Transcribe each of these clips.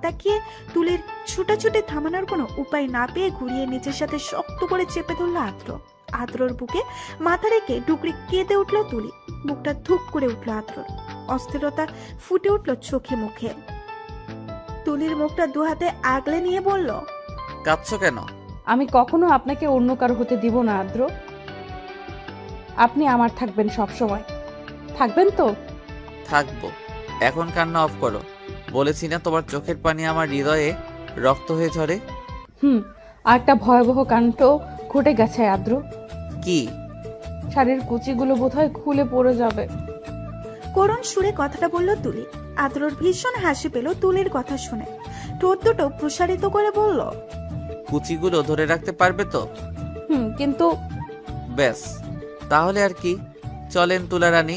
তাকিয়ে তুলির ছুটাছুটি থামানোর কোনো উপায় না পেয়ে ঘুরিয়ে নিজের সাথে শক্ত করে চেপে ধরল আদ্র। আদ্রর বুকে মাথা রেখে ডুকরে কেঁদে উঠল তুলি। বুকটা ধুক করে উঠল আদ্রর, অস্থিরতা ফুটে উঠল চোখে মুখে। তুলির মুখটা দু হাতে আগলে নিয়ে বলল, কাঁদছো কেন? আমি কখনো আপনাকে অন্য কারো হতে দিব না আদ্র। আপনি আমার থাকবেন সব সময়, থাকবেন তো? থাকবো। এখন কান্না অফ করো। বলেছি না তোমার চোখের পানি আমার হৃদয়ে রক্ত হয়ে ঝরে। আর একটা ভয়াবহ কাণ্ড ঘটে গেছে আদ্র। কি? শাড়ির কুচিগুলো বোধহয় খুলে পড়ে যাবে। করুণ সুরে কথাটা বলল তুলি। আদ্রর ভীষণ হাসি পেল তুলির কথা শুনে। ঠোঁট দুটো প্রসারিত করে বলল, কুচিগুলো ধরে রাখতে পারবে তো? কিন্তু ব্যাস, তাহলে আর কি, চলেন তুলা রানী।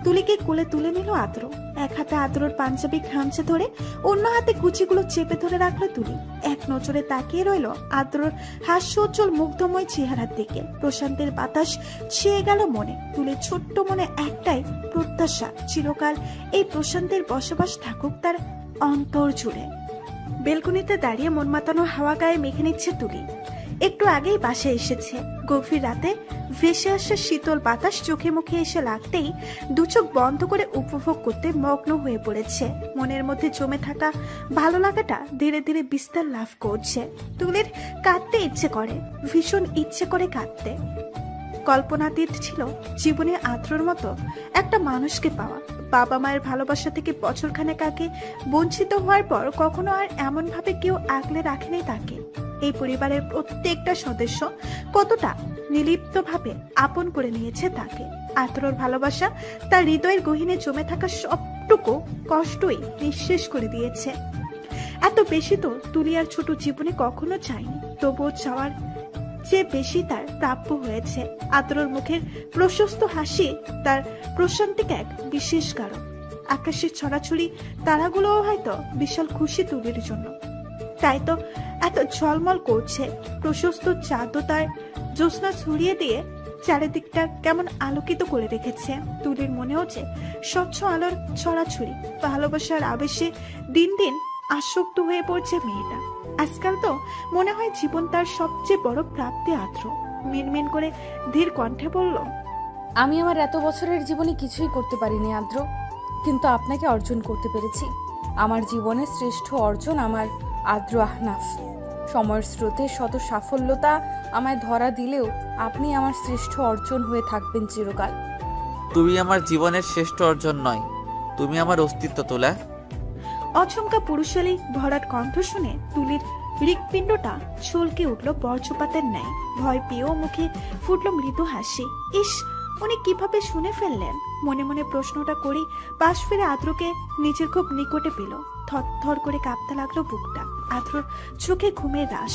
তুলিকে কোলে তুলে নিল আদ্র। এক হাতে আদ্রর পাঞ্জাবি খামচে ধরে অন্য হাতে কুচিগুলো চেপে ধরে রাখলো তুলি। এক নজরে তাকিয়ে রইল আদ্রর হাস্যোজ্জ্বল মুগ্ধময় চেহারার দিকে। প্রশান্তের বাতাস ছেয়ে গেল মনে। তুলির ছোট্ট মনে একটাই প্রত্যাশা, চিরকাল এই প্রশান্তের বসবাস থাকুক তার অন্তর জুড়ে। বেলকনিতে দাঁড়িয়ে মন মাতানো হাওয়া গায়ে মেখে নিচ্ছে তুলি। একটু আগেই বাসায় এসেছে। গভীর রাতে ভেসে আসা শীতল বাতাস চোখে মুখে এসে লাগতেই দু চোখ বন্ধ করে উপভোগ করতে মগ্ন হয়ে পড়েছে। মনের মধ্যে জমে থাকা ভালো লাগাটা ধীরে ধীরে বিস্তার লাভ করছে। তুলির কাঁদতে ইচ্ছে করে, ভীষণ ইচ্ছে করে কাঁদতে। কল্পনাতীত ছিল জীবনে আদ্রর মতো একটা মানুষকে পাওয়া। বাবা মায়ের ভালোবাসা থেকে বছরখানেক আগে বঞ্চিত হওয়ার পর কখনো আর এমন ভাবে কেউ আগলে রাখেনি তাকে। এই পরিবারের প্রত্যেকটা সদস্য কতটা নিলিপ্ত ভাবে আপন করে নিয়েছে তাকে। আদ্রর ভালোবাসা তার হৃদয়ের গহীনে জমে থাকা সবটুকু কষ্টই নিঃশেষ করে দিয়েছে। এত বেশি তো তুলি আর ছোট জীবনে কখনো চায়নি, তবুও চাওয়ার যে বেশি তার প্রাপ্য হয়েছে। আদ্রর মুখের প্রশস্ত হাসি তার প্রশান্তিকে এক বিশেষ কারণ। আকাশের ছড়াছড়ি তারাগুলোও হয়তো বিশাল খুশি তুলির জন্য, তাই তো এত ঝলমল করছে। প্রশস্ত চাঁদও তার জ্যোৎস্না ছড়িয়ে দিয়ে চারিদিকটা কেমন আলোকিত করে রেখেছে। তুলির মনে হচ্ছে স্বচ্ছ আলোর ছড়াছড়ি। ভালোবাসার আবেশে দিন দিন আসক্ত হয়ে পড়ছে মেয়েটা। আজকাল তো মনে হয় জীবন তার সবচেয়ে বড় প্রাপ্তি। আদ্র মিনমিন করে ধীর কণ্ঠে বলল, আমি আমার এত বছরের জীবনে কিছুই করতে পারিনি আদ্র, কিন্তু আপনাকে অর্জন করতে পেরেছি। আমার জীবনের শ্রেষ্ঠ অর্জন আমার আদ্র আহনাফ। সময়ের স্রোতে শত সাফল্যতা আমায় ধরা দিলেও আপনি আমার শ্রেষ্ঠ অর্জন হয়ে থাকবেন চিরকাল। তুমি আমার জীবনের শ্রেষ্ঠ অর্জন নয়, তুমি আমার অস্তিত্ব তোলা। অচমকা পুরুষালী ভরাট কণ্ঠ শুনে তুলির হৃৎপিণ্ডটা চলকে উঠল বজ্রপাতের ন্যায়। ভয় পেয়েও মুখে ফুটল মৃদু হাসি। ইস, উনি কিভাবে শুনে ফেললেন? মনে মনে প্রশ্নটা করেই পাশ ফিরে আদ্রকে নিজের খুব নিকটে পেল। থরথর করে কাঁপতে লাগলো বুকটা। আদ্রর চোখে ঘুমের রাশ,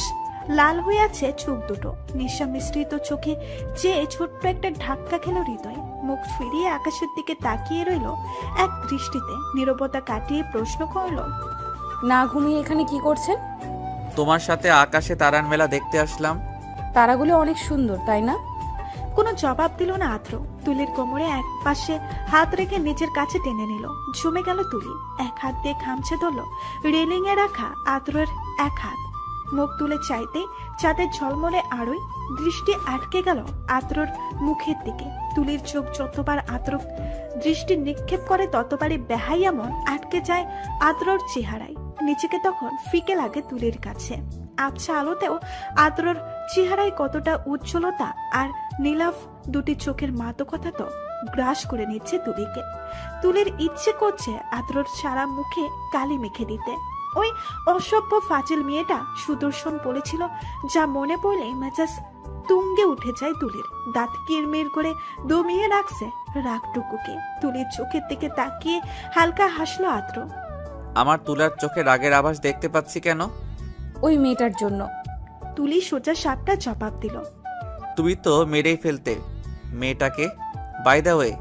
লাল হয়ে আছে চোখ দুটো। নিঃশ্বাস মিশ্রিত চোখে চেয়ে ছোট্ট একটা ধাক্কা খেল হৃদয়। মুখ ফিরিয়ে আকাশের দিকে তাকিয়ে রইল এক দৃষ্টিতে। নীরবতা কাটিয়ে প্রশ্ন করল, না ঘুমিয়ে এখানে কি করছেন? তোমার সাথে আকাশে তারার মেলা দেখতে আসলাম। তারাগুলো অনেক সুন্দর, তাই না? কোনো জবাব দিল না আদ্র। তুলির কোমরে এক পাশে হাত রেখে নিজের কাছে টেনে নিল। জমে গেল তুলি। এক হাত দিয়ে খামছে ধরল রেলিং এ রাখা আদ্রের এক হাত। মুখ তুলে চাইতে চাঁদের ঝলমলে আড়ই দৃষ্টি আটকে গেল আদ্রর মুখের দিকে। তুলির চোখ যতবার আদ্র দৃষ্টি নিক্ষেপ করে ততবারই বেহাইয়া মন আটকে যায় আদ্রর চেহারায়। নিজেকে তখন ফিকে লাগে তুলির কাছে। আবছা আলোতেও আদ্রর চেহারায় কতটা উজ্জ্বলতা আর নীলাভ দুটি চোখের মাদকতা তো গ্রাস করে নিচ্ছে তুলিকে। তুলির ইচ্ছে করছে আদ্রর সারা মুখে কালি মেখে দিতে। ওই অসভ্য ফাজিল মেয়েটা সুদর্শন বলেছিল, যা মনে পড়লে মেজাজ তুঙ্গে উঠে যায় তুলির। দাঁত কিরমির করে দমিয়ে রাখছে রাগটুকুকে। তুলির চোখের দিকে তাকিয়ে হালকা হাসলো আদ্র। আমার তুলার চোখে রাগের আভাস দেখতে পাচ্ছি কেন? ওই মেয়েটার জন্য। তুলি সোজা সাপটা জবাব দিল, তুমি তো মেরেই ফেলতে মেয়েটাকে। বাই দ্য ওয়ে,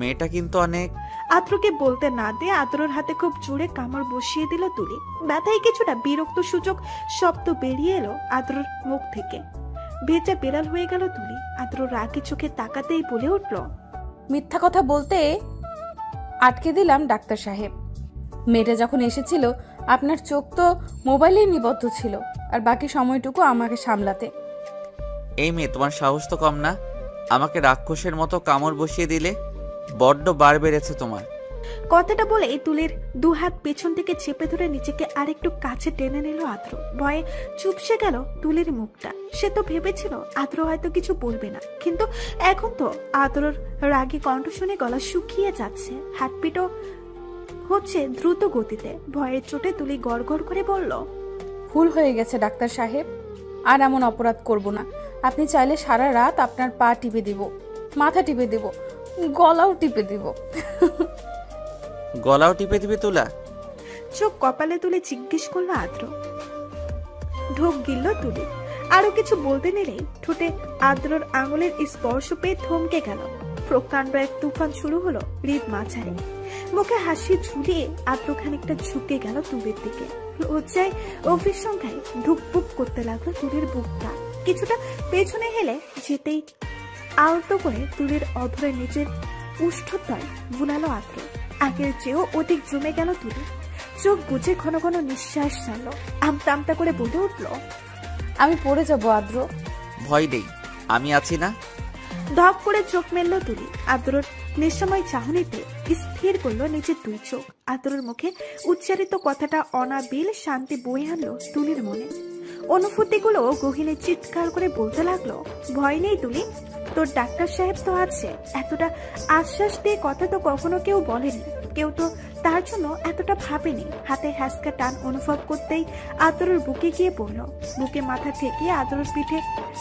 মেয়েটা কিন্তু অনেক। আদ্রকে বলতে না দিয়ে আদ্রর হাতে খুব জোরে কামড় বসিয়ে দিল তুলি। ব্যথায় কিছুটা বিরক্ত সূচক শব্দ বেরিয়ে এলো আদ্রর মুখ থেকে। ভেজা বেড়াল হয়ে গেল তুলি। আদ্র রাগে চোখে তাকাতেই বলে উঠল, মিথ্যা কথা বলতে আটকে দিলাম ডাক্তার সাহেব। মেয়েটা যখন এসেছিল আপনার চোখ তো মোবাইলেই নিবদ্ধ ছিল, আর বাকি সময়টুকু আমাকে সামলাতে। এই মেয়ে, তোমার সাহস তো কম না। আমাকে রাক্ষসের মতো কামড় বসিয়ে দিলে। বড্ড বার বেড়েছে তোমার। কথাটা বলে তুলির দুহাত পেছন থেকে চেপে ধরে নিজেকে আরেকটু কাছে টেনে নিল আদ্র। ভয়ে চুপসে গেল তুলির মুখটা। সে তো ভেবেছিল আদ্র হয়তো কিছু বলবে না, কিন্তু এখন তো আদ্রর রাগী কণ্ঠ শুনে গলা শুকিয়ে যাচ্ছে, হাতপিটও হচ্ছে দ্রুত গতিতে। ভয়ের চোটে তুলি গড়গড় করে বলল, ভুল হয়ে গেছে ডাক্তার সাহেব, আর এমন অপরাধ করব না। আপনি চাইলে সারা রাত আপনার পা টিপে দিব, মাথা টিপে দিব, গলাও টিপে দিব। গলাও টিপে দিবে তুলা? চোখ কপালে তুলে জিজ্ঞেস করলো আদ্র। ঢোক গিলল তুলি। আরো কিছু বলতে নিলেই ঠোঁটে আদ্রর আঙুলের স্পর্শ পেয়ে থমকে গেল। প্রকাণ্ড এক তুফান শুরু হলো হৃদ মাঝারে। মুখে হাসি ঝুলিয়ে আদ্র খানিকটা ঝুঁকে গেল তুলির দিকে। লজ্জায় অভিসংখ্যায় ধুকপুক করতে লাগলো তুলির বুকটা। কিছুটা পেছনে হেলে যেতেই আলতো করে তুলির অধরে নিজের উষ্ঠতয় বুলালো আদ্র। আগের চেয়েও অধিক জমে গেল তুলি। চোখ বুঝে ঘন ঘন নিঃশ্বাস ছাড়লো। আমতা আমতা করে বলে উঠল, আমি পড়ে যাব আদ্র। ভয় নেই, আমি আছি না। ধপ করে চোখ মেলল তুলি। আদ্রর নিঃসময় চাহনিতে স্থির করলো নিজের দুই চোখ। আদ্রর মুখে উচ্চারিত কথাটা অনাবিল শান্তি বয়ে আনলো তুলির মনে। অনুভূতিগুলো গহীনে চিৎকার করে বলতে লাগলো, ভয় নেই তুলি, তোর ডাক্তার সাহেব তো আছে। এতটা আশ্বাস দিয়ে কথা তো কখনো কেউ বলেনি, কেউ তো তার জন্য এতটা ভাবেনি। হাতে হ্যাসকা টান অনুভব করতেই আদরের বুকে গিয়ে পড়লো। বুকে মাথা থেকে আদরের পিঠে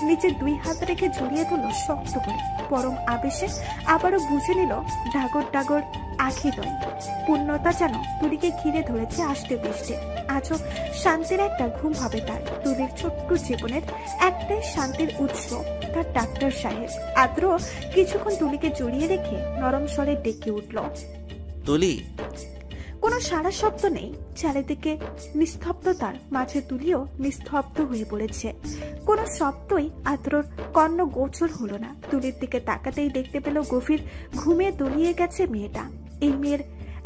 নিচে দুই হাত রেখে জড়িয়ে ধরলো শক্ত করে। পরম আবেশে আবারও বুঝে নিল ডাগর ডাগর আখিদয়। পূর্ণতা যেন তুলিকে ঘিরে ধরেছে আষ্টে পৃষ্ঠে। আজও শান্তির একটা ঘুম হবে তার। তুলির ছোট্ট জীবনের একটাই শান্তির উৎস, তার ডাক্তার সাহেব। আদ্র কিছুক্ষণ তুলিকে জড়িয়ে রেখে নরম স্বরে ডেকে উঠল, তুলি। কোনো সারা শব্দ নেই। চারিদিকে নিস্তব্ধতার মাঝে তুলিও নিস্তব্ধ হয়ে পড়েছে। কোনো শব্দই আদ্রর কর্ণ গোচর হলো না। তুলির দিকে তাকাতেই দেখতে পেল গভীর ঘুমে তলিয়ে গেছে মেয়েটা। এই মেয়ের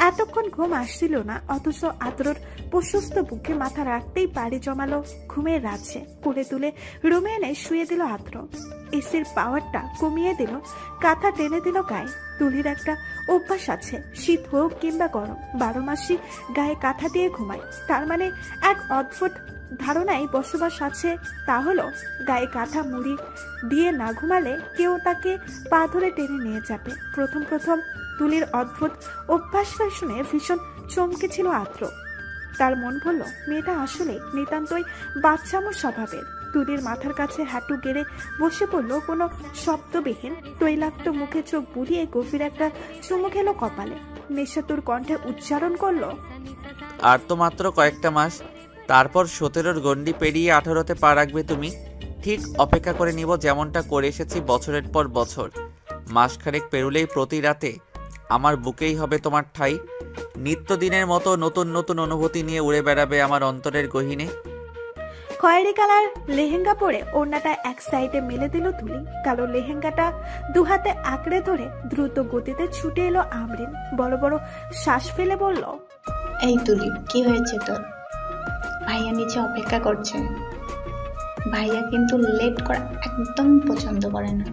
এতক্ষণ ঘুম আসছিল না, অথচ আদ্রর প্রশস্ত বুকে মাথা রাখতেই পাড়ি জমালো ঘুমের রাজ্যে। কোলে তুলে রুমে এনে শুয়ে দিল আদ্র। এসির পাওয়ারটা কমিয়ে দিল, কাঁথা টেনে দিল গায়ে। তুলির একটা অভ্যাস আছে, শীত হোক কিংবা গরম 12 মাসই গায়ে কাঁথা দিয়ে ঘুমায়। তার মানে এক অদ্ভুত ধারণায় বসবাস আছে, তা হলো গায়ে কাঁথা মুড়ি দিয়ে না ঘুমালে কেউ তাকে পা ধরে টেনে নিয়ে যাবে। প্রথম প্রথম তুলির অদ্ভুত অভ্যাসটা শুনে ভীষণ চমকে ছিল আদ্র। তার মন বলল, মেয়েটা আসলে নিতান্তই বাচ্চামো স্বভাবের। তুলির মাথার কাছে হাঁটু গেড়ে বসে পড়লো কোনো শব্দবিহীন। তৈলাক্ত মুখে চোখ বুলিয়ে গভীর একটা চুমু খেলো কপালে। নেশাতুর কণ্ঠে উচ্চারণ করলো, আর তো মাত্র কয়েকটা মাস, তারপর 17-র গণ্ডি পেরিয়ে 18-তে পা রাখবে তুমি। ঠিক অপেক্ষা করে নিব, যেমনটা করে এসেছি বছরের পর বছর। মাসখানেক পেরুলেই প্রতি রাতে আমার বুকেই হবে তোমার ঠাই। নিত্যদিনের মতো নতুন নতুন অনুভূতি নিয়ে উড়ে বেড়াবে আমার অন্তরের গহীনে। খয়েরি কালার লেহেঙ্গা পরে ওড়নাটা এক সাইডে মেলে দিল তুলি। কালো লেহেঙ্গাটা দুহাতে আঁকড়ে ধরে দ্রুত গতিতে ছুটে এলো আমরিন। বড় বড় শ্বাস ফেলে বলল, এই তুলি, কি হয়েছে তোর? ভাইয়া নিচে অপেক্ষা করছে। ভাইয়া কিন্তু লেট করা একদম পছন্দ করে না।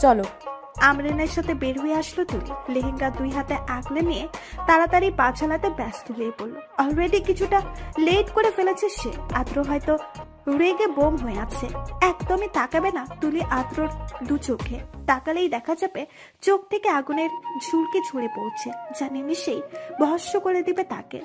চলো। আমরিনের সাথে বের হয়ে আসলো তুলি। লেহেঙ্গা দুই হাতে আগলে নিয়ে তাড়াতাড়ি পা চালাতে ব্যস্ত হয়ে পড়লো। অলরেডি কিছুটা লেট করে ফেলেছে সে। আদ্র হয়তো রেগে বোম হয়ে আছে। একদমই তাকাবে না তুলি আদ্রর দু চোখে। তাকালেই দেখা যাবে চোখ থেকে আগুনের ঝুলকি ঝরে পড়ছে, যা নিমিশেই ভস্ম করে দিবে তাকে।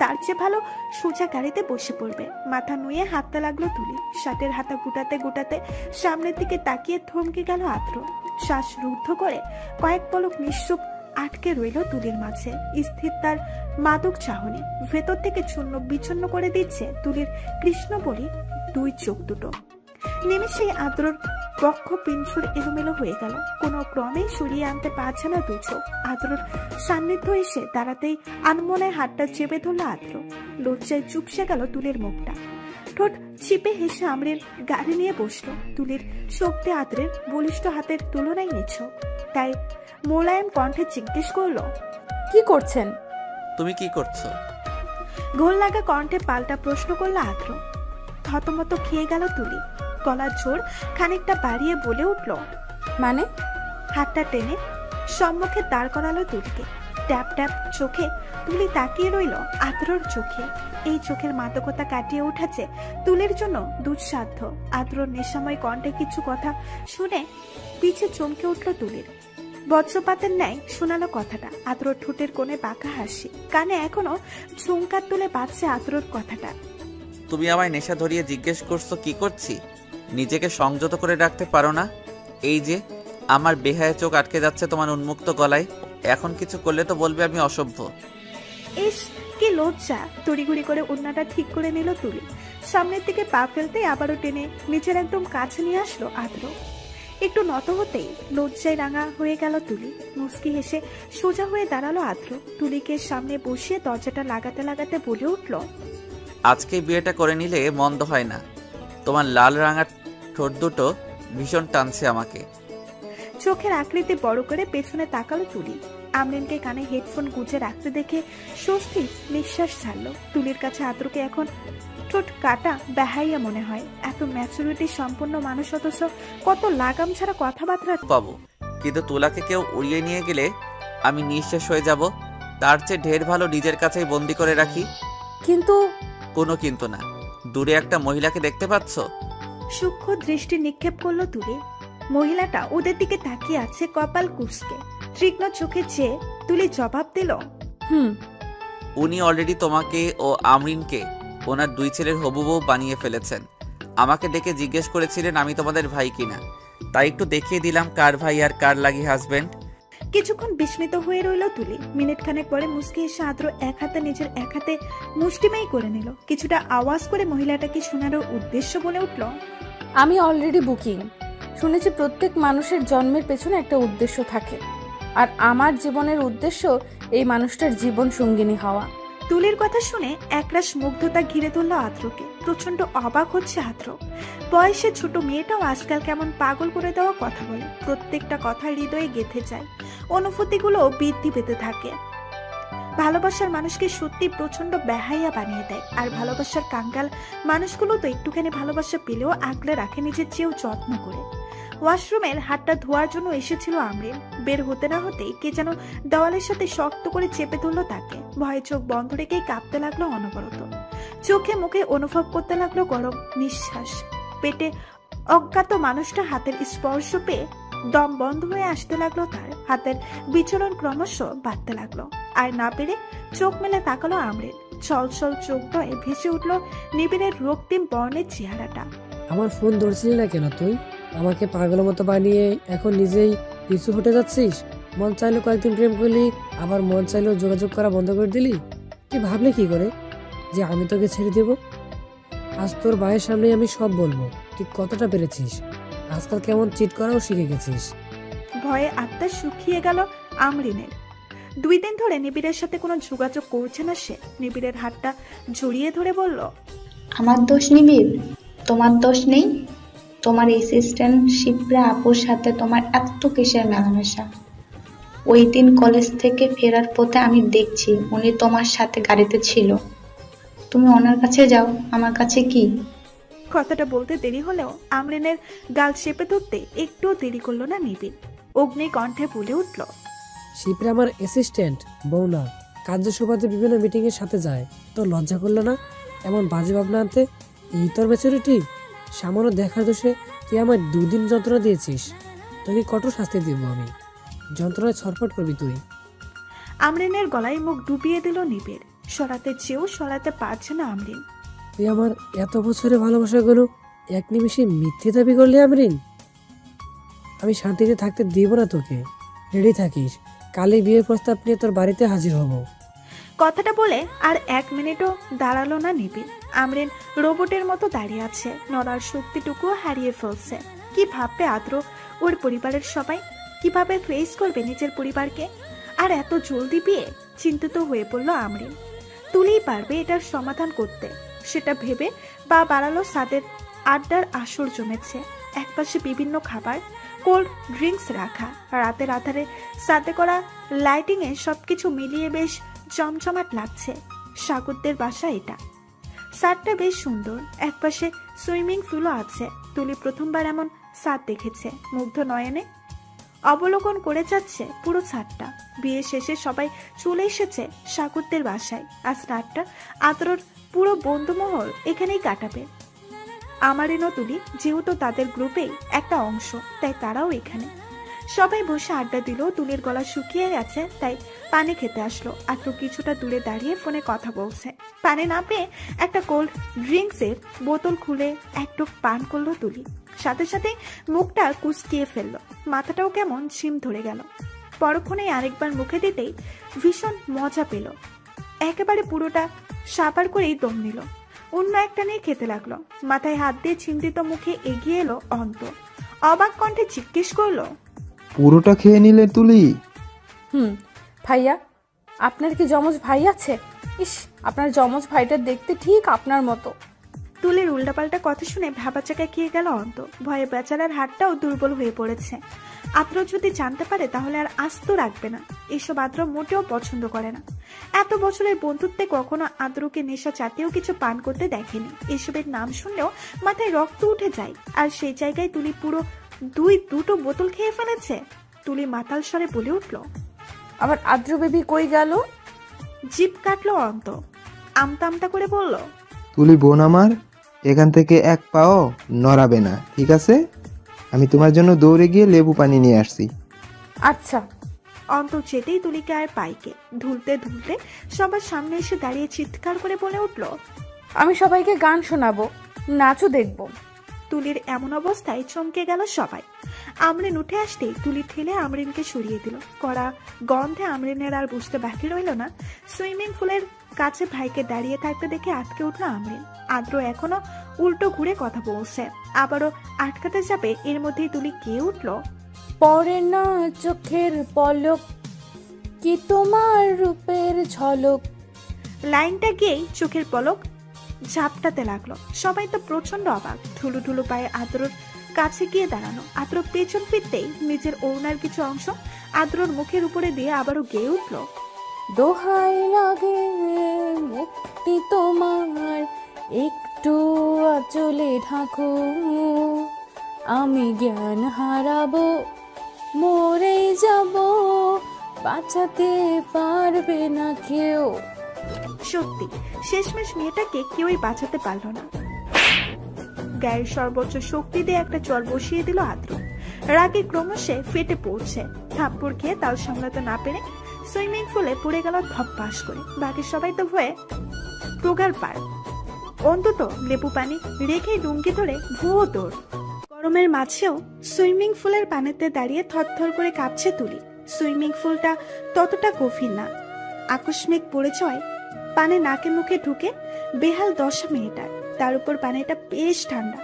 তার চেয়ে ভালো সোজা গাড়িতে বসে পড়বে। মাথা নুয়ে হাঁটতে লাগলো তুলি। শার্টের হাতা গুটাতে গুটাতে সামনের দিকে তাকিয়ে থমকে গেল আদ্র। শ্বাস রুদ্ধ করে কয়েক পলক নিঃশ্বাস আটকে রইল তুলির মাঝে। স্থির তার মাদক চাহনি ভেতর থেকে চূর্ণ বিচ্ছন্ন করে দিচ্ছে তুলির কৃষ্ণ বলি দুই চোখ দুটো। নিমেষেই আদ্রর বক্ষ পিঞ্ছুর এলোমেলো হয়ে গেল। কোনো ক্রমেই সরিয়ে আনতে পারছে না দু চোখ। আদ্রর সান্নিধ্য এসে দাঁড়াতেই আনমনায় হাতটা চেপে ধরল আদ্র। লজ্জায় চুপসে গেল তুলির মুখটা। ঠোঁট চিপে হেসে আমরের গাড়ি নিয়ে বসলো। তুলির শক্তি আদ্রের বলিষ্ঠ হাতের তুলনায় নিছক, তাই মোলায়েম কণ্ঠে জিজ্ঞেস করলো, কি করছেন? তুমি কি করছো? ঘোল লাগা কণ্ঠে পাল্টা প্রশ্ন করলো আদ্র। থতমত খেয়ে গেল তুলি। গলার জোর খানিকটা বাড়িয়ে বলে উঠল, মানে? হাতটা টেনে সম্মুখে দাঁড় করালো তুলিকে। ট্যাপ ট্যাপ চোখে তুলি তাকিয়ে রইল আদ্রর চোখে। এই চোখের মাদকতা কাটিয়ে উঠেছে তুলির জন্য দুঃসাধ্য। আদ্রর নেশাময় কণ্ঠে কিছু কথা শুনে পিছে চমকে উঠল তুলির। বজ্রপাতের ন্যায় শোনালো কথাটা। আদ্রর ঠোঁটের কোণে বাঁকা হাসি, কানে এখনো ঝুমকার তুলে বাজছে আদ্রর কথাটা। তুমি আমায় নেশা ধরিয়ে জিজ্ঞেস করছো কি করছি? নিজেকে সংযত করে রাখতে পারো না? এই যে আমার বেহায়া চোখ আটকে যাচ্ছে তোমার উন্মুক্ত গলায়, এখন কিছু করলে তো বলবে আমি অসভ্য। ইস, কি লজ্জা! তড়িঘড়ি করে ওড়নাটা ঠিক করে নিল তুলি। সামনের দিকে পা ফেলতে আবারও টেনে নিচের একদম কাছে নিয়ে আসলো আদ্র। একটু নত হতেই লজ্জায় রাঙা হয়ে গেল তুলি। মুস্কি হেসে সোজা হয়ে দাঁড়ালো আদ্র। তুলিকে সামনে বসিয়ে দরজাটা লাগাতে লাগাতে বলে উঠল, আজকে বিয়েটা করে নিলে মন্দ হয় না। তোমার লাল রাঙা ঠোঁট দুটো ভীষণ টানছে আমাকে। চোখের আকৃতি বড় করে পেছনে তাকালো তুলি। আমরিনকে কানে হেডফোন গুঁজে রাখতে দেখে স্বস্তি নিঃশ্বাস ছাড়লো। তুলির কাছে আদ্রকে এখন ঠোঁট কাটা বেহাইয়া মনে হয়। এত ম্যাচুরিটি সম্পন্ন মানুষ অথচ কত লাগাম ছাড়া কথাবার্তা পাবো, কিন্তু তুলাকে কেউ উড়িয়ে নিয়ে গেলে আমি নিঃশেষ হয়ে যাব। তার চেয়ে ঢের ভালো নিজের কাছেই বন্দি করে রাখি। কিন্তু কোনো কিন্তু না। দূরে একটা মহিলাকে দেখতে পাচ্ছ? সূক্ষ্ম দৃষ্টি নিক্ষেপ করলো তুলি। মহিলাটা ওদের দিকে তাকিয়ে আছে কপাল কুঁচকে। তীক্ষ্ণ চোখে চেয়ে তুলি জবাব দিল, উনি অলরেডি তোমাকে ও আমরিনকে ওনার দুই ছেলের হবু বউ বানিয়ে ফেলেছেন। আমাকে ডেকে জিজ্ঞেস করেছিলেন আমি তোমাদের ভাই কিনা, তাই একটু দেখিয়ে দিলাম কার ভাই আর কার লাগি হাজবেন্ড। কিছুক্ষণ বিস্মিত হয়ে রইল তুলি। মিনিট খানেক পরে মুস্কি এসে আদ্র এক হাতে নিজের এক হাতে মুষ্টিমেই করে নিল। কিছুটা আওয়াজ করে মহিলাটাকে শোনানোর উদ্দেশ্য বলে উঠল, আমি অলরেডি বুকিং। শুনেছি প্রত্যেক মানুষের জন্মের পেছনে একটা উদ্দেশ্য থাকে, আর আমার জীবনের উদ্দেশ্য এই মানুষটার জীবন সঙ্গিনী হওয়া। তুলির কথা শুনে একরাশ মুগ্ধতা ঘিরে তুলল আদ্রকে। প্রচন্ড অবাক হচ্ছে আদ্র। বয়সে ছোট মেয়েটাও আজকাল কেমন পাগল করে দেওয়া কথা বলে। প্রত্যেকটা কথা হৃদয়ে গেঁথে যায়, অনুভূতিগুলো বৃদ্ধি পেতে থাকে। ভালোবাসার মানুষকে সত্যি প্রচন্ড বেহাইয়া বানিয়ে দেয়। আর ভালোবাসার কাঙ্গাল মানুষগুলো তো একটুখানি ভালোবাসা পেলেও আগলে রাখে নিজের চেয়েও যত্ন করে। ওয়াশরুমের হাতটা ধোয়ার জন্য এসেছিল আমরিন। বের হতে না হতেই কে যেন দেওয়ালের সাথে শক্ত করে চেপে ধরলো তাকে। ভয়ে চোখ বন্ধ রেখেই কাঁপতে লাগলো অনবরত। চোখে মুখে অনুভব করতে লাগলো গরম নিঃশ্বাস। পেটে অজ্ঞাত মানুষটা হাতের স্পর্শ পেয়ে দম বন্ধ হয়ে আসতে লাগলো তার। হাতের বিচরণ ক্রমশ বাড়তে লাগলো। আর না পেরে চোখ মেলে তাকালো আমরিন। ছলছল চোখ দয়ে ভেসে উঠলো নিবিড়ের রক্তিম বর্ণের চেহারাটা। আমার ফোন ধরছিলি না কেন তুই? আমাকে পাগলের মতো বানিয়ে এখন নিজেই পিছু হটে যাচ্ছিস। মন চাইলো কয়েকদিন প্রেম করলি, আবার মন চাইলেও যোগাযোগ করা বন্ধ করে দিলি। তুই ভাবলি কি করে যে আমি তোকে ছেড়ে দেব? আজ তোর ভাইয়ের সামনে আমি সব বলবো তুই কতটা পেরেছিস। আজকাল কেমন চিট করাও শিখে গেছিস। ভয়ে আত্মা শুকিয়ে গেল আমরিনের। 2 দিন ধরে নিবিড়ের সাথে কোনো যোগাযোগ করছে না সে। নিবিড়ের হাতটা জড়িয়ে ধরে বলল, আমার দোষ নিবিড়? তোমার দোষ নেই। তোমার অ্যাসিস্ট্যান্ট শিপ্রা আপুর সাথে তোমার এত কিসের মেলামেশা? ওই দিন কলেজ থেকে ফেরার পথে আমি দেখছি উনি তোমার সাথে গাড়িতে ছিল। তুমি ওনার কাছে যাও, আমার কাছে কি? কথাটা বলতে দেরি হলেও আমরিনের গাল চেপে ধরতে একটুও দেরি করলো না নিবিড়। অগ্নি কণ্ঠে বলে উঠল, শিপ্রা আমার অ্যাসিস্ট্যান্ট, বউ না। কার্য সুবাদে বিভিন্ন মিটিং এর সাথে যায়। তোর লজ্জা করলো না এমন বাজে ভাবনা আনতে? এই তোর ম্যাচুরিটি? সামান্য দেখার দোষে তুই আমার 2 দিন যন্ত্রণা দিয়েছিস। তোকে কঠোর শাস্তি দিব আমি। যন্ত্রণায় ছটফট করবি তুই। আমরিনের গলায় মুখ ডুবিয়ে দিল নিবিড়। সরাতে চেয়েও সরাতে পারছে না আমরিন। তুই আমার এত বছরের ভালোবাসাগুলো এক নিমিষে মিথ্যে দাবি করলি আমরিন। আমি শান্তিতে থাকতে দিব না তোকে। রেডি থাকিস, কালই বিয়ের প্রস্তাব নিয়ে তোর বাড়িতে হাজির হব। কথাটা বলে আর 1 মিনিটও দাঁড়ালো না নিবিড়। আমরিন রোবটের মতো দাঁড়িয়ে আছে, নড়ার শক্তিটুকুও হারিয়ে ফেলছে। কি ভাববে আদ্র, ওর পরিবারের সবাই কিভাবে ফেস করবে নিজের পরিবারকে? আর এত জলদি বিয়ে? চিন্তিত হয়ে পড়ল আমরিন। তুলেই পারবে এটার সমাধান করতে, সেটা ভেবে পা বাড়ালো। সাদের আড্ডার আসর জমেছে। একপাশে বিভিন্ন খাবার, কোল্ড ড্রিঙ্কস রাখা। রাতের আধারে সাথে করা লাইটিংয়ে সবকিছু মিলিয়ে বেশ জমজমাট লাগছে। সাকুরদের বাসা এটা। ছাদটা বেশ সুন্দর, একপাশে সুইমিং পুলও আছে। তুলি প্রথমবার এমন ছাদ দেখেছে। মুগ্ধ নয়নে অবলোকন করে যাচ্ছে পুরো ছাদটা। বিয়ে শেষে সবাই চলে এসেছে সাকুরদের বাসায়। আজ রাতটা আদ্রর পুরো বন্ধুমহল এখানেই কাটাবে। আমারিন ও তুলি যেহেতু তাদের গ্রুপেই একটা অংশ, তাই তারাও এখানে। সবাই বসে আড্ডা দিল। তুলির গলা শুকিয়ে গেছে, তাই পানি খেতে আসলো। আদ্র কিছুটা দূরে দাঁড়িয়ে ফোনে কথা বলছে। পানি না পেয়ে একটা কোল্ড ড্রিঙ্কসের বোতল খুলে একটু পান করলো তুলি। সাথে সাথে মুখটা কুচকিয়ে ফেললো, মাথাটাও কেমন ঝিম ধরে গেল। পরক্ষণে আরেকবার মুখে দিতেই ভীষণ মজা পেল। একেবারে পুরোটা সাবার করেই দম নিল। অন্য একটা নিয়ে খেতে লাগলো। মাথায় হাত দিয়ে চিন্তিত মুখে এগিয়ে এলো অন্ত। অবাক কণ্ঠে জিজ্ঞেস করলো, পুরোটা খেয়ে নিলে তুলি? ভাইয়া, আপনার কি যমজ ভাই আছে? ইস, আপনার যমজ ভাইটা দেখতে ঠিক আপনার মতো। তুলির উল্টাপাল্টা কথা শুনে ভাবাচাকায় খেয়ে গেল অন্ত। ভয়ে বেচারার হাতটাও দুর্বল হয়ে পড়েছে। আদ্র যদি জানতে পারে তাহলে আর আস্ত রাখবে না। এসব আদ্র মোটেও পছন্দ করে না। এত বছরের বন্ধুত্বে কখনো আদ্রকে নেশা জাতীয় কিছু পান করতে দেখেনি। এসবের নাম শুনলেও মাথায় রক্ত উঠে যায়। আর সেই জায়গায় তুলি পুরো দুটো বোতল খেয়ে ফেলেছে। তুলি মাতাল স্বরে বলে উঠল, আবার আদ্র বেবি কই গেল? জিভ কাটলো অন্ত। আমতা আমতা করে বলল, তুলি বোন আমার, এখান থেকে এক পাও নড়াবে না, ঠিক আছে? আমি তোমার জন্য দৌড়ে গিয়ে লেবু পানি নিয়ে আসছি। আচ্ছা। অন্ত যেতেই তুলিকে আর পাইকে ধুলতে ধুলতে সবার সামনে এসে দাঁড়িয়ে চিৎকার করে বলে উঠল, আমি সবাইকে গান শোনাবো, নাচও দেখবো। তুলির এমন অবস্থায় চমকে গেল সবাই। আমরিন উঠে আসতেই তুলি ঠেলে আমরিনকে সরিয়ে দিল। কড়া গন্ধে আমরিনের আর বুঝতে বাকি রইল না। সুইমিং পুলের কাছে ভাইকে দাঁড়িয়ে থাকতে দেখে আটকে উঠল আমরিন। আদ্র এখনো উল্টো ঘুরে কথা বলছে, আবারও আটকাতে যাবে এর মধ্যেই তুলি কে উঠল, পরে না চোখের পলক, কি তোমার রূপের ঝলক। লাইনটা গিয়েই চোখের পলক ঝাপটাতে লাগলো। সবাই তো প্রচন্ড অবাক। ঠুলু ঠুলু পায়ে আদ্রর কাছে গিয়ে দাঁড়ানো। আদ্র পেছন ফিরতেই নিজের ওড়নার কিছু অংশ আদ্রর মুখের উপরে দিয়ে আবারও গেয়ে উঠল, দোহাই লাগে মুক্তি তোমার, একটু আঁচলে ঢাকো, আমি জ্ঞান হারাবো, মরে যাব, বাঁচাতে পারবে না কেউ। সত্যি শেষমেশ মেয়েটাকে কেউই বাঁচাতে পারল না। গায়ের সর্বোচ্চ শক্তি দিয়ে একটা চর বসিয়ে দিল আদ্র। রাগে ক্রমশে ফেটে পড়ছে। থাপ্পড় খেয়ে তাল সামলাতে না পেরে সুইমিং পুলে পড়ে গেল ধপ্পাস করে। বাকি সবাই তো ভয়ে প্রগাল পার। অন্তত লেবু পানি রেখে লুঙ্গি ধরে ভুয়ো দৌড়। গরমের মাঝেও সুইমিং পুলের পানিতে দাঁড়িয়ে থরথর করে কাঁপছে তুলি। সুইমিং পুলটা ততটা গভীর না। আকস্মিক পরিচয় পানি নাকে মুখে ঢুকে বেহাল দশা মেয়েটার। তার উপর পানিটা বেশ ঠান্ডা।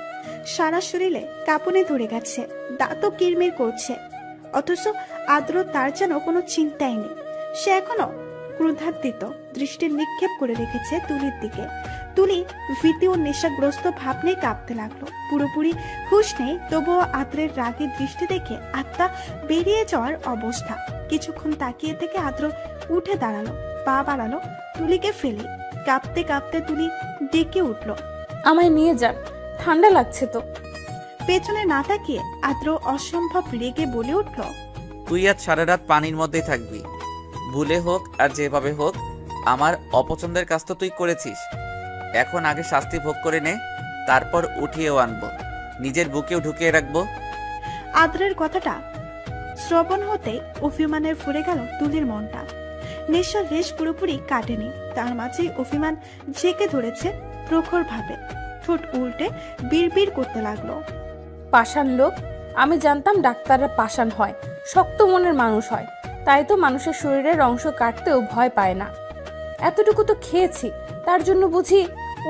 সারা শরীরে কাঁপুনি ধরে গেছে, দাঁতও কিরমির করছে। অথচ আদ্র তার যেন কোনো চিন্তাই নেই। সে এখনো ক্রোধান্বিত দৃষ্টি নিক্ষেপ করে রেখেছে তুলির দিকে। তুলি ভীতি ও নেশাগ্রস্ত ভাব নিয়ে কাঁপতে লাগলো। পুরোপুরি হুঁশ নেই, তবুও আদ্রের রাগের দৃষ্টি দেখে আত্মা বেরিয়ে যাওয়ার অবস্থা। কিছুক্ষণ তাকিয়ে থেকে আদ্র উঠে দাঁড়ালো, পা বাড়ালো তুলিকে ফেলে। কাঁপতে কাঁপতে তুলি ডেকে উঠল, আমায় নিয়ে যান, ঠান্ডা লাগছে তো। পেছনে না তাকিয়ে আদ্র অসম্ভব রেগে বলে উঠল, তুই আজ সারা রাত পানির মধ্যেই থাকবি। ভুলে হোক আর যেভাবে হোক, আমার অপছন্দের কাজ তো তুই করেছিস। এখন আগে শাস্তি ভোগ করে নে, তারপর উঠিয়েও আনবো, নিজের বুকেও ঢুকিয়ে রাখবো। আদ্রের কথাটা শ্রবণ হতে অভিমানের ফুরে গেল তুলির মনটা। নেশার রেশ পুরোপুরি কাটেনি, তার মাঝেই অভিমান জেকে ধরেছে প্রখর ভাবে। ঠোঁট উল্টে বিড়বিড় করতে লাগলো, পাষাণ লোক, আমি জানতাম ডাক্তাররা পাষাণ হয়, শক্ত মনের মানুষ হয়, তাই তো মানুষের শরীরের অংশ কাটতেও ভয় পায় না। এতটুকু তো খেয়েছি, তার জন্য বুঝি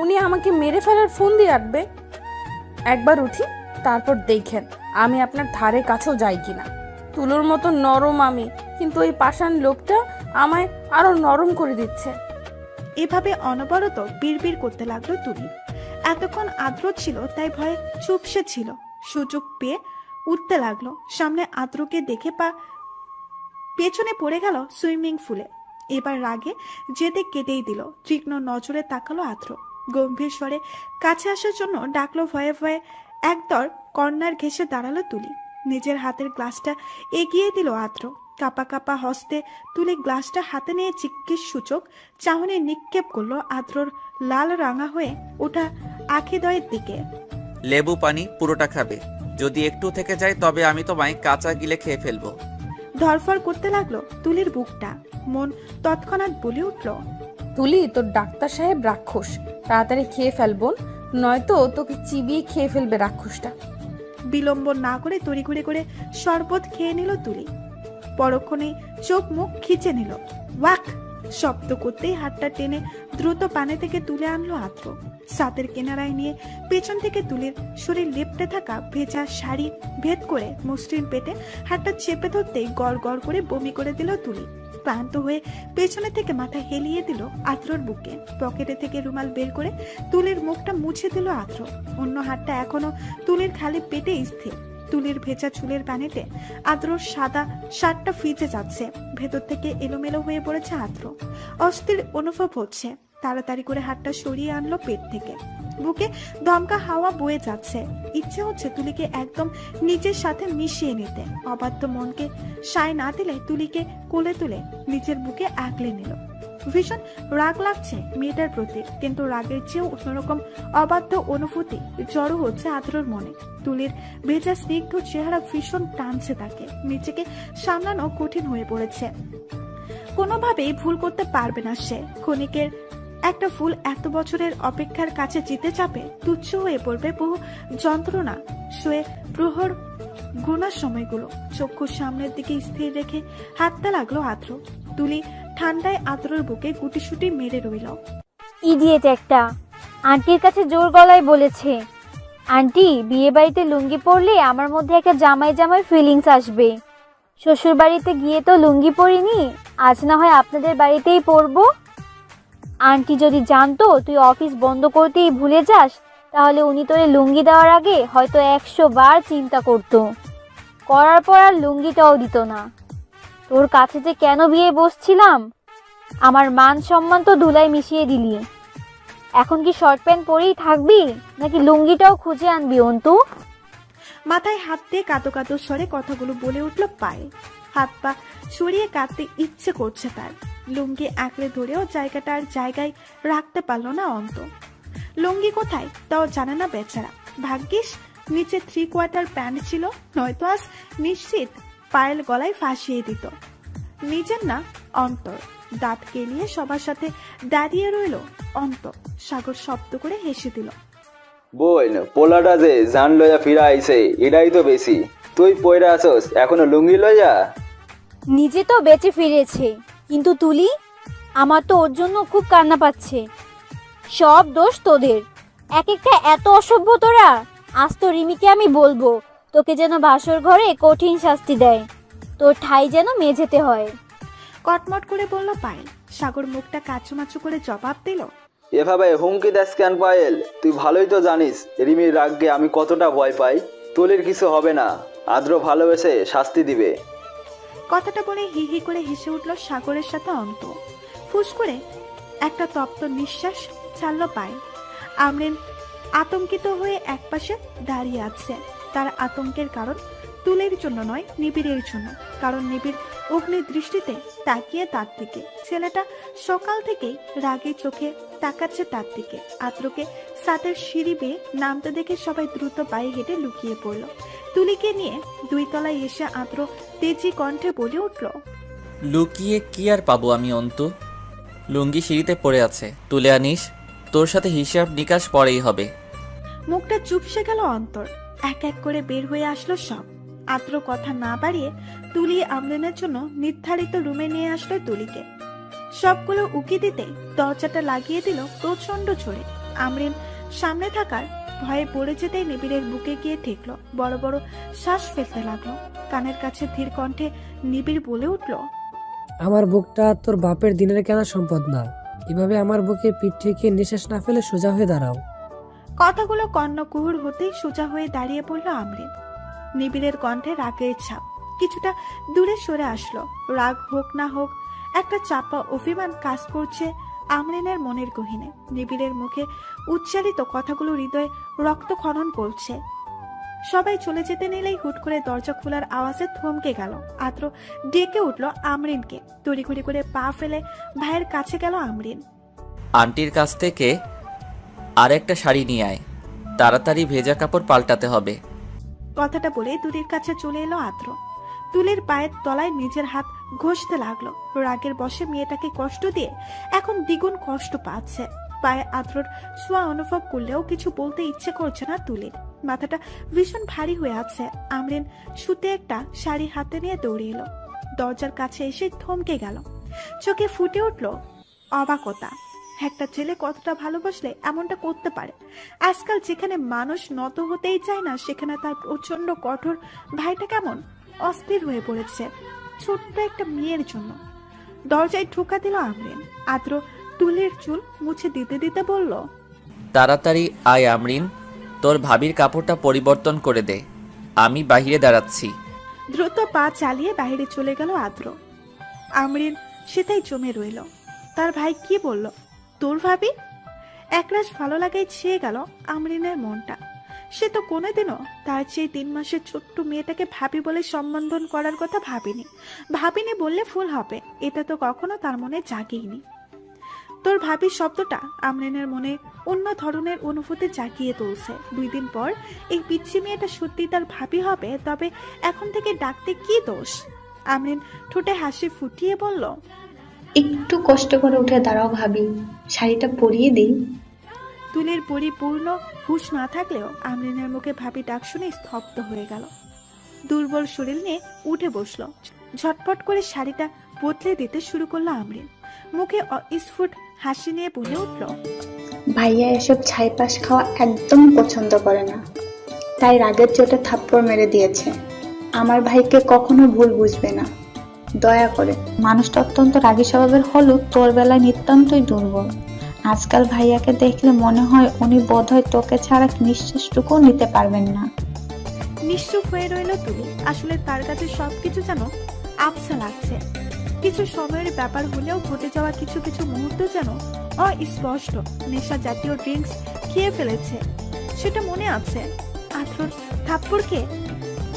উনি আমাকে মেরে ফেলার ফোন দিয়ে রাখবে? একবার উঠি, তারপর দেখেন আমি আপনার ধারে কাছেও যাই কিনা। তুলোর মতো নরম আমি, কিন্তু ওই পাষাণ লোকটা আমায় আরো নরম করে দিচ্ছে। এভাবে অনবরত বিড়বিড় করতে লাগলো তুলি। এতক্ষণ আদ্র ছিল তাই ভয়ে চুপসে ছিল। সুযোগ পেয়ে উঠতে লাগলো। সামনে আদ্রকে দেখে পেছনে পড়ে গেল সুইমিং পুলে। এবার রাগে যেতে কেটেই দিল। তীক্ষ্ণ নজরে তাকালো আদ্র। গম্ভীর স্বরে কাছে আসার জন্য ডাকলো ভয়ে ভয়ে। একদর কর্নার ঘেঁষে দাঁড়ালো তুলি। নিজের হাতের গ্লাসটা এগিয়ে দিল আদ্র। কাপা কাপা হস্তে তুলে গ্লাসটা হাতে নিয়ে জিজ্ঞেস সূচক চাহনি নিক্ষেপ করলো আদ্রর লাল রাঙা হয়ে ওঠা আখিদয়ের দিকে। লেবু পানি পুরোটা খাবে, যদি একটু থেকে যায় তবে আমি তোমায় কাঁচা গিলে খেয়ে ফেলবো। ধরফর করতে লাগলো তুলির বুকটা। মন তৎক্ষণাৎ বলে উঠল, তুলি, তোর ডাক্তার সাহেব রাক্ষস, তাড়াতাড়ি খেয়ে ফেলবো, নয়তো তোকে চিবিয়ে খেয়ে ফেলবে রাক্ষসটা। বিলম্ব না করে তড়িঘড়ি করে শরবত খেয়ে নিল তুলি। পরক্ষণেই চোখ মুখ খিচে নিল। ওয়াক শব্দ করতেই হাতটা টেনে দ্রুত পানি থেকে তুলে আনলো আদ্র। সাতের কিনারায় নিয়ে পেছন থেকে তুলির শরীর লেপটে থাকা ভেজা শাড়ি ভেদ করে মসৃণ পেটে হাতটা চেপে ধরতেই গড় গড় করে বমি করে দিল তুলি। ক্লান্ত হয়ে পেছনে থেকে মাথা হেলিয়ে দিল আদ্রর বুকে। পকেটে থেকে রুমাল বের করে তুলির মুখটা মুছে দিল আদ্র। অন্য হাতটা এখনো তুলির খালি পেটে স্থির। তুলির ভেজা চুলের পানিতে আদ্রর সাদা শার্টটা ভিজে যাচ্ছে। ভেতর থেকে এলোমেলো হয়ে পড়েছে আদ্র। অস্থির অনুভব হচ্ছে। তাড়াতাড়ি করে হাতটা সরিয়ে আনলো পেট থেকে। বুকে দমকা হাওয়া বয়ে যাচ্ছে। ইচ্ছে হচ্ছে তুলিকে একদম নিজের সাথে মিশিয়ে নিতে। অবাধ্য মনকে সায় না দিলে তুলিকে কোলে তুলে নিজের বুকে আগলে নিল। ভীষণ রাগ লাগছে মেয়েটার প্রতি, কিন্তু রাগের চেয়েও অন্যরকম অবাধ্য অনুভূতি জড়ো হচ্ছে আদ্রর মনে। তুলির ভেজা স্নিগ্ধ চেহারা ভীষণ টানছে তাকে। নিজেকে সামলানো কঠিন হয়ে পড়েছে। কোনোভাবেই ভুল করতে পারবে না সে। ক্ষণিকের একটা ভুল এত বছরের অপেক্ষার কাছে জিতে যাবে। তুচ্ছ হয়ে পড়বে বহু যন্ত্রণা শুয়ে প্রহর গুণার সময়গুলো। চক্ষু সামনের দিকে স্থির রেখে হাঁটতে লাগলো আদ্র। তুলি ঠান্ডায় আদ্রর বুকে গুটিসুটি মেরে রইল। ইডিয়েট একটা, আন্টির কাছে জোর গলায় বলেছে, আন্টি বিয়ে বাড়িতে লুঙ্গি পরলে আমার মধ্যে একটা জামাই জামাই ফিলিংস আসবে। শ্বশুর বাড়িতে গিয়ে তো লুঙ্গি পরিনি, আজ না হয় আপনাদের বাড়িতেই পরবো। আন্টি যদি জানতো তুই অফিস বন্ধ করতেই ভুলে যাস, তাহলে উনি তোরে লুঙ্গি দেওয়ার আগে হয়তো 100 বার চিন্তা করতো। করার পর আর লুঙ্গিটাও দিত না। তোর কাছে যে কেন বিয়ে বসছিলাম, আমার মান সম্মান তো ধুলায় মিশিয়ে দিলি। এখন কি শর্ট প্যান্ট পরেই থাকবি, নাকি লুঙ্গিটাও খুঁজে আনবি অন্তু? মাথায় হাত দিয়ে কাঁদো কাঁদো স্বরে কথাগুলো বলে উঠল পায়ে। হাত পা ছড়িয়ে কাঁদতে ইচ্ছে করছে তার। লুঙ্গি আঁকড়ে ধরেও জায়গাটা আর জায়গায় রাখতে পারলো না অন্ত। লুঙ্গি কোথায় তাও জানে না বেচারা। ভাগ্যিস নিচে 3/4 প্যান্ট ছিল, নয়তো আজ নিশ্চিত পায়েল গলায় ফাঁসিয়ে দিত। নিজের না অন্তর। দাঁত কেলিয়ে সবার সাথে দাঁড়িয়ে রইল অন্ত। সাগর শব্দ করে হেসে দিল। বোন পোলাটা যে জান লইয়া ফিরা আইছে, এটাই তো বেশি। তুই পয়রা আসস, এখনো লুঙ্গি লইয়া? নিজে তো বেঁচে ফিরেছে, কিন্তু তুলি, আমার তো ওর জন্য খুব কান্না পাচ্ছে। সব দোষ তোদের, এক একটা এত অসভ্য তোরা। আজ তো রিমিকে আমি বলবো, তোকে যেন বাসর ঘরে কঠিন শাস্তি দেয়, তোর ঠাই যেন মেঝেতে হয়। কটমট করে বলল পায়েল। সাগর মুখটা কাচুমাচু করে জবাব দিল, এভাবে হুমকি দেস কেন পায়েল? তুই ভালোই তো জানিস রিমির রাগকে আমি কতটা ভয় পাই। তুলির কিছু হবে না, আদ্র ভালোবেসে শাস্তি দিবে। কথাটা বলে হি হি করে হেসে উঠল সাগরের সাথে অন্ত। ফুস করে একটা তপ্ত নিঃশ্বাস ছাড়ল পায়েল। আমরিন আতঙ্কিত হয়ে একপাশে দাঁড়িয়ে আছে। তার আতঙ্কের কারণ তুলের জন্য নয়, নিবিড়ের জন্য। কারণ নিবিড় অগ্নি দৃষ্টিতে তাকিয়ে তার দিকে। ছেলেটা সকাল থেকেই রাগে চোখে তাকাচ্ছে তার দিকে। আদ্রকে সাতের সিঁড়ি বেয়ে নামতে দেখে সবাই দ্রুত পায়ে হেঁটে লুকিয়ে পড়ল। তুলিকে নিয়ে 2 তলায় এসে আদ্র তেজি কণ্ঠে বলে উঠল, লুকিয়ে কি আর পাবো আমি অন্তু? লুঙ্গি সিঁড়িতে পড়ে আছে, তুলে আনিস। তোর সাথে হিসাব নিকাশ পরেই হবে। মুখটা চুপসে গেল অন্তর। এক এক করে বের হয়ে আসলো সব। আদ্র কথা না বাড়িয়ে তুলি আমরিনের জন্য নির্ধারিত রুমে নিয়ে আসলো তুলিকে। সবগুলো উকি দিতে দরজাটা লাগিয়ে দিল প্রচন্ড জোরে। আমরিন সামনে থাকার ভয়ে পড়ে যেতেই নিবিড়ের বুকে গিয়ে ঠেকলো। বড় বড় শ্বাস ফেলতে লাগলো। কানের কাছে ধীর কণ্ঠে নিবিড় বলে উঠল, আমার বুকটা তোর বাপের দিনের কেনা সম্পদ না। এভাবে আমার বুকে পিঠ ঠেকিয়ে নিঃশ্বাস না ফেলে সোজা হয়ে দাঁড়াও। কথাগুলো কর্ণকুহুর হতেই সোজা হয়ে দাঁড়িয়ে পড়ল আমরিন। নিবিড়ের কণ্ঠে রাগের ছাপ। কিছুটা দূরে সরে আসলো। রাগ হোক না হোক একটা চাপা অভিমান কাজ করছে আমরিনের মনের গহীনে। নিবিড়ের মুখে উচ্চারিত কথাগুলো হৃদয়ে রক্ত খনন করছে। সবাই চলে যেতে নিলেই হুট করে দরজা খোলার আওয়াজে থমকে গেল। আদ্র ডেকে উঠল আমরিনকে। তড়িঘড়ি করে পা ফেলে ভাইয়ের কাছে গেল আমরিন। আন্টির কাছ থেকে আর একটা শাড়ি নিয়ে আয়, তাড়াতাড়ি ভেজা কাপড় পাল্টাতে হবে। কথাটা বলে তুলির কাছে চলে এলো আদ্র। তুলির পায়ের তলায় নিজের হাত ঘষতে লাগলো। রাগের বশে মেয়েটাকে কষ্ট দিয়ে এখন দ্বিগুণ কষ্ট পাচ্ছে। পায়ে আদ্রর ছোঁয়া অনুভব করলেও কিছু বলতে ইচ্ছে করছে না তুলির। মাথাটা ভীষণ ভারী হয়ে আছে। আমরিন শুতে একটা শাড়ি হাতে নিয়ে দৌড়ে এলো। দরজার কাছে এসে থমকে গেল। চোখে ফুটে উঠল অবাকতা। একটা ছেলে কতটা ভালোবাসলে এমনটা করতে পারে। আজকাল যেখানে মানুষ নত হতেই চায় না, সেখানে তার প্রচন্ড কঠোর ভাইটা কেমন অস্থির হয়ে পড়েছে ছোট্ট একটা মেয়ের জন্য। দরজায় ঠোকা দিল আমরিন। আদ্র তুলির চুল মুছে দিতে দিতে বলল, তাড়াতাড়ি আয় আমরিন, তোর ভাবির কাপড়টা পরিবর্তন করে দে, আমি বাহিরে দাঁড়াচ্ছি। দ্রুত পা চালিয়ে বাইরে চলে গেল আদ্র। আমরিন সেটাই জমে রইল। তার ভাই কি বলল? তোর ভাবি? একরাশ ভালো লাগাই ছেয়ে গেল আমরিনের মনটা। সে তো কোনোদিনও তার চেয়ে 3 মাসের ছোট্ট মেয়েটাকে ভাবি বলে সম্বোধন করার কথা ভাবিনি বললে ভুল হবে। এটা তো কখনো তার মনে জাগেইনি। তোর ভাবি শব্দটা আমরিনের মনে অন্য ধরনের অনুভূতি জাগিয়ে তুলছে। 2 দিন পর এই পিচ্ছি মেয়েটা সত্যি তার ভাবি হবে, তবে এখন থেকে ডাকতে কি দোষ? আমরিন ঠোঁটে হাসি ফুটিয়ে বলল, একটু কষ্ট করে উঠে দাঁড়াও ভাবি, শাড়িটা পরিয়ে দিই। তুলির পরিপূর্ণ হুঁশ না থাকলেও আমরিনের মুখে ভাবি ডাক শুনে স্তব্ধ হয়ে গেল। দুর্বল শরীর নিয়ে উঠে বসলো। ঝটপট করে শাড়িটা বদলে দিতে শুরু করলো আমরিন। মুখে অস্ফুট হাসি নিয়ে বলে উঠল, ভাইয়া এসব ছাইপাশ খাওয়া একদম পছন্দ করে না, তাই রাগের চোটে থাপ্পড় মেরে দিয়েছে। আমার ভাইকে কখনো ভুল বুঝবে না, দয়া করে। মানুষটা অত্যন্ত রাগী স্বভাবের হলেও তোর বেলায় নিতান্তই দুর্বল। আজকাল ভাইয়াকে দেখলে মনে হয় উনি বোধহয় তোকে ছাড়া নিঃশ্বাসটুকু নিতে পারবেন না। নিশ্চুপ হয়ে রইল তুলি। আসলে তার কাছে সবকিছু যেন আবছা লাগছে। কিছু সময়ের ব্যাপার হলেও ঘটে যাওয়া কিছু কিছু মুহূর্ত যেন অস্পষ্ট। নেশা জাতীয় ড্রিঙ্কস খেয়ে ফেলেছে, সেটা মনে আছে। আদ্রর থাপ্পড় খেয়ে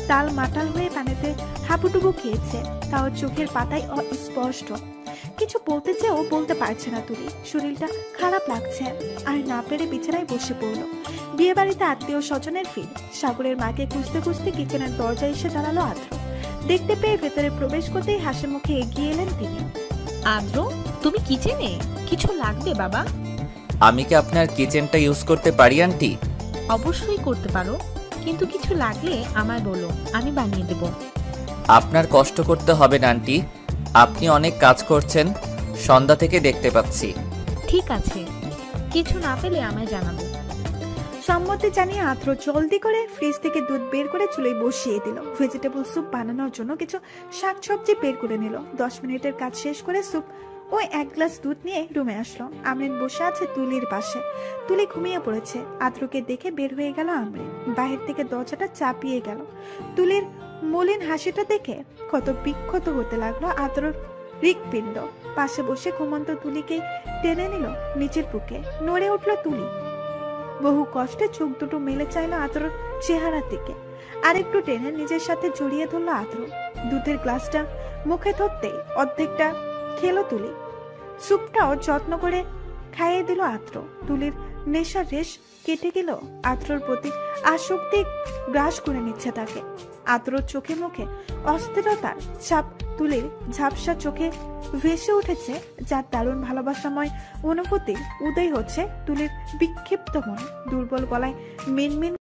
তাল মাটাল হয়ে পানিতে হাবুডুবু খেয়েছে, তাও চোখের পাতায় অস্পষ্ট। কিছু বলতে চেয়েও বলতে পারছে না তুলি। শরীরটা খারাপ লাগছে, আর না পেরে বিছানায় বসে পড়লো। বিয়ে বাড়িতে আত্মীয় স্বজনের ভিড়। সাগরের মাকে খুঁজতে খুঁজতে কিচেনের দরজায় এসে দাঁড়ালো আদ্র। দেখতে পেয়ে ভেতরে প্রবেশ করতেই হাসি মুখে এগিয়ে এলেন তিনি। আদ্র, তুমি কিচেনে? কিছু লাগবে বাবা? আমি কি আপনার কিচেনটা ইউজ করতে পারি আন্টি? অবশ্যই করতে পারো, কিন্তু কিছু লাগলে আমায় বলো, আমি বানিয়ে দেব। আপনার কষ্ট করতে হবে না আন্টি, আপনি অনেক কাজ করছেন, সন্ধ্যা থেকে দেখতে পাচ্ছি। ঠিক আছে, কিছু না পেলে আমায় জানাবো। সম্মতি জানিয়ে আদ্র জলদি করে ফ্রিজ থেকে দুধ বের করে চুলোয় বসিয়ে দিল। ভেজিটেবল স্যুপ বানানোর জন্য কিছু শাকসবজি বের করে নিল। 10 মিনিটের কাজ শেষ করে স্যুপ ওই 1 গ্লাস দুধ নিয়ে রুমে আসলো। আমরিন বসে আছে তুলির পাশে। তুলি ঘুমিয়ে পড়েছে। আদ্রকে দেখে বের হয়ে গেল আমরিন। বাহির থেকে দরজাটা চাপিয়ে গেল। তুলির মলিন হাসিটা দেখে কত বিক্ষত হতে লাগলো আদ্রর হৃৎপিণ্ড। পাশে বসে ঘুমন্ত তুলিকে টেনে নিল নিচের বুকে। নড়ে উঠল তুলি। বহু কষ্টে চোখ দুটো মেলে চাইলো আদ্রর চেহারার দিকে। আরেকটু টেনে নিজের সাথে জড়িয়ে ধরলো আদ্র। দুধের গ্লাসটা মুখে ধরতেই অর্ধেকটা খেলো তুলি। স্যুপটাও যত্ন করে খাইয়ে দিল আদ্র। তুলির নেশার রেশ কেটে গেল। আদ্রর প্রতি আসক্তি গ্রাস করে নিচ্ছে তাকে। আদ্রর চোখে মুখে অস্থিরতার ছাপ তুলির ঝাপসা চোখে ভেসে উঠেছে, যার দারুণ ভালোবাসাময় অনুভূতি উদয় হচ্ছে তুলির বিক্ষিপ্ত মনে। দুর্বল গলায় মিনমিন